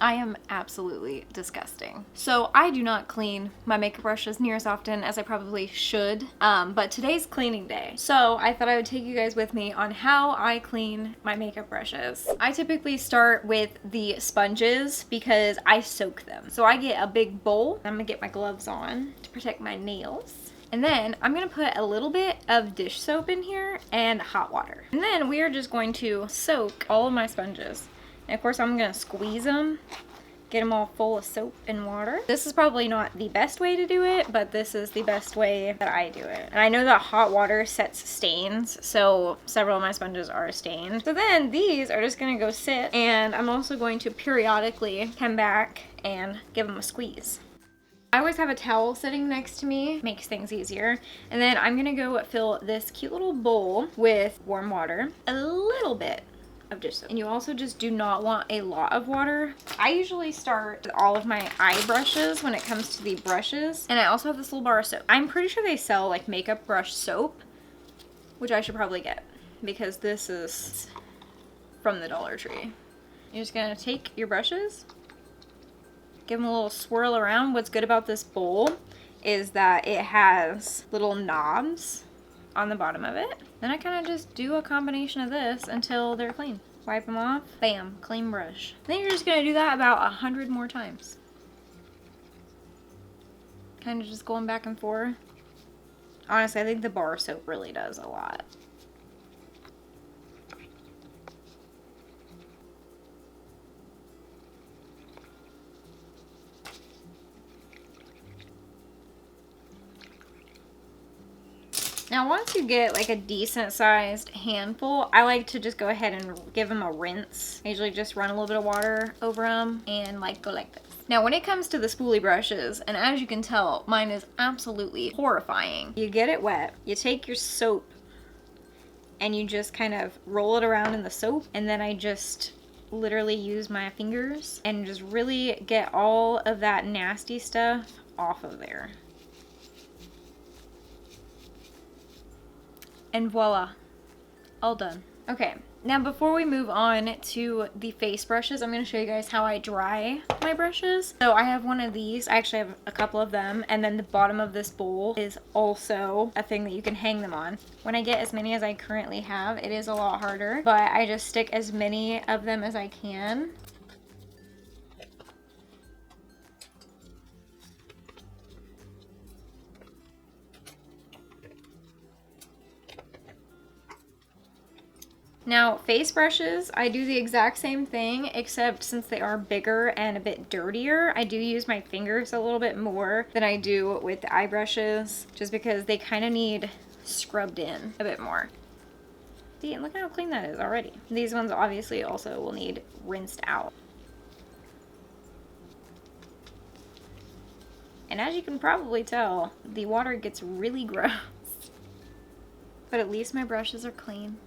I am absolutely disgusting. So I do not clean my makeup brushes near as often as I probably should, but today's cleaning day. So I thought I would take you guys with me on how I clean my makeup brushes. I typically start with the sponges because I soak them. So I get a big bowl. I'm gonna get my gloves on to protect my nails. And then I'm gonna put a little bit of dish soap in here and hot water. And then we are just going to soak all of my sponges. And of course I'm gonna squeeze them, get them all full of soap and water. This is probably not the best way to do it, but this is the best way that I do it. And I know that hot water sets stains, so several of my sponges are stained. So then these are just gonna go sit, and I'm also going to periodically come back and give them a squeeze. I always have a towel sitting next to me, makes things easier. And then I'm gonna go fill this cute little bowl with warm water, a little bit of dish soap. And you also just do not want a lot of water. I usually start with all of my eye brushes when it comes to the brushes. And I also have this little bar of soap. I'm pretty sure they sell like makeup brush soap, which I should probably get because this is from the Dollar Tree. You're just gonna take your brushes, give them a little swirl around. What's good about this bowl is that it has little knobs on the bottom of it. Then I kind of just do a combination of this until they're clean. Wipe them off, bam, clean brush. Then you're just gonna do that about 100 more times. Kind of just going back and forth. Honestly, I think the bar soap really does a lot. Now once you get like a decent sized handful, I like to just go ahead and give them a rinse. I usually just run a little bit of water over them and like go like this. Now when it comes to the spoolie brushes, and as you can tell, mine is absolutely horrifying. You get it wet, you take your soap and you just kind of roll it around in the soap, and then I just literally use my fingers and just really get all of that nasty stuff off of there. And voila, all done. Okay, now before we move on to the face brushes, I'm gonna show you guys how I dry my brushes. So I have one of these, I actually have a couple of them, and then the bottom of this bowl is also a thing that you can hang them on. When I get as many as I currently have, it is a lot harder, but I just stick as many of them as I can. Now, face brushes, I do the exact same thing, except since they are bigger and a bit dirtier, I do use my fingers a little bit more than I do with the eye brushes, just because they kind of need scrubbed in a bit more. See, and look how clean that is already. These ones obviously also will need rinsed out. And as you can probably tell, the water gets really gross. But at least my brushes are clean.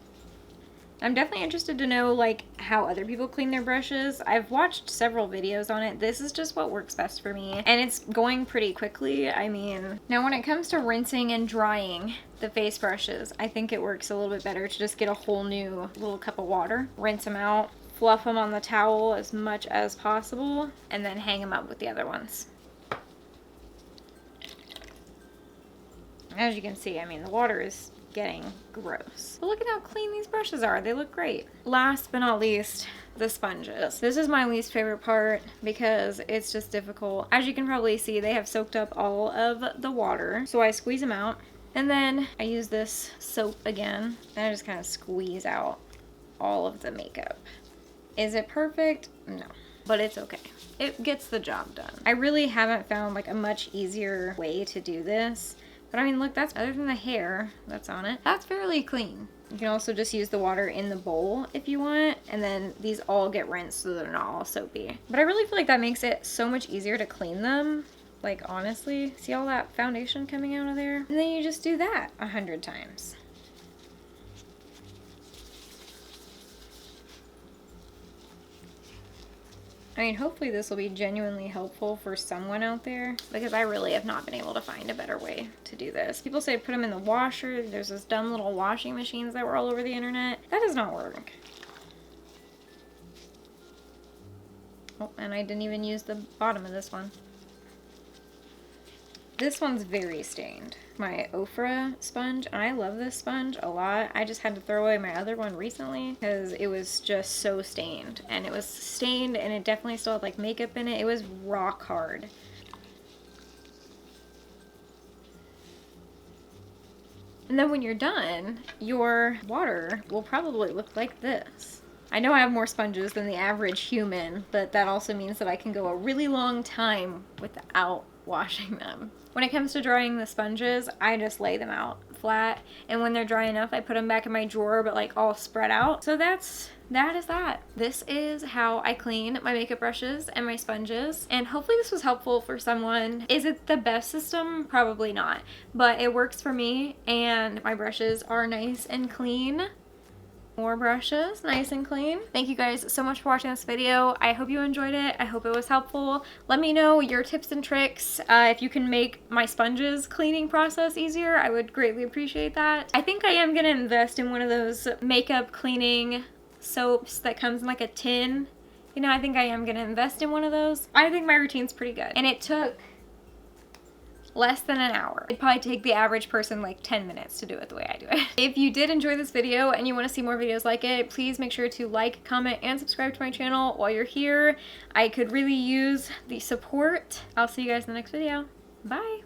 I'm definitely interested to know like how other people clean their brushes. I've watched several videos on it. This is just what works best for me, and it's going pretty quickly. I mean, now when it comes to rinsing and drying the face brushes, I think it works a little bit better to just get a whole new little cup of water, rinse them out, fluff them on the towel as much as possible, and then hang them up with the other ones. As you can see, I mean, the water is getting gross. But look at how clean these brushes are. They look great. Last but not least, the sponges. This is my least favorite part because it's just difficult. As you can probably see, they have soaked up all of the water. So I squeeze them out, and then I use this soap again, and I just kind of squeeze out all of the makeup. Is it perfect? No. But it's okay. It gets the job done. I really haven't found like a much easier way to do this. But I mean, look, that's, other than the hair that's on it, that's fairly clean. You can also just use the water in the bowl if you want, and then these all get rinsed so they're not all soapy. But I really feel like that makes it so much easier to clean them. Like, honestly, see all that foundation coming out of there? And then you just do that 100 times. I mean, hopefully this will be genuinely helpful for someone out there, because I really have not been able to find a better way to do this. People say put them in the washer. There's those dumb little washing machines that were all over the internet. That does not work. Oh, and I didn't even use the bottom of this one. This one's very stained. My Ofra sponge, and I love this sponge a lot. I just had to throw away my other one recently because it was just so stained. And it was stained and it definitely still had like makeup in it. It was rock hard. And then when you're done, your water will probably look like this. I know I have more sponges than the average human, but that also means that I can go a really long time without washing them. When it comes to drying the sponges, I just lay them out flat, and when they're dry enough, I put them back in my drawer, but like all spread out. So that is that. This is how I clean my makeup brushes and my sponges, and hopefully this was helpful for someone. Is it the best system? Probably not, but it works for me, and my brushes are nice and clean. More brushes, nice and clean. Thank you guys so much for watching this video. I hope you enjoyed it. I hope it was helpful. Let me know your tips and tricks. If you can make my sponges cleaning process easier, I would greatly appreciate that. I think I am gonna invest in one of those makeup cleaning soaps that comes in like a tin. You know, I think I am gonna invest in one of those. I think my routine's pretty good. And it took less than an hour. It'd probably take the average person like 10 minutes to do it the way I do it. If you did enjoy this video and you want to see more videos like it, please make sure to like, comment, and subscribe to my channel while you're here. I could really use the support. I'll see you guys in the next video. Bye!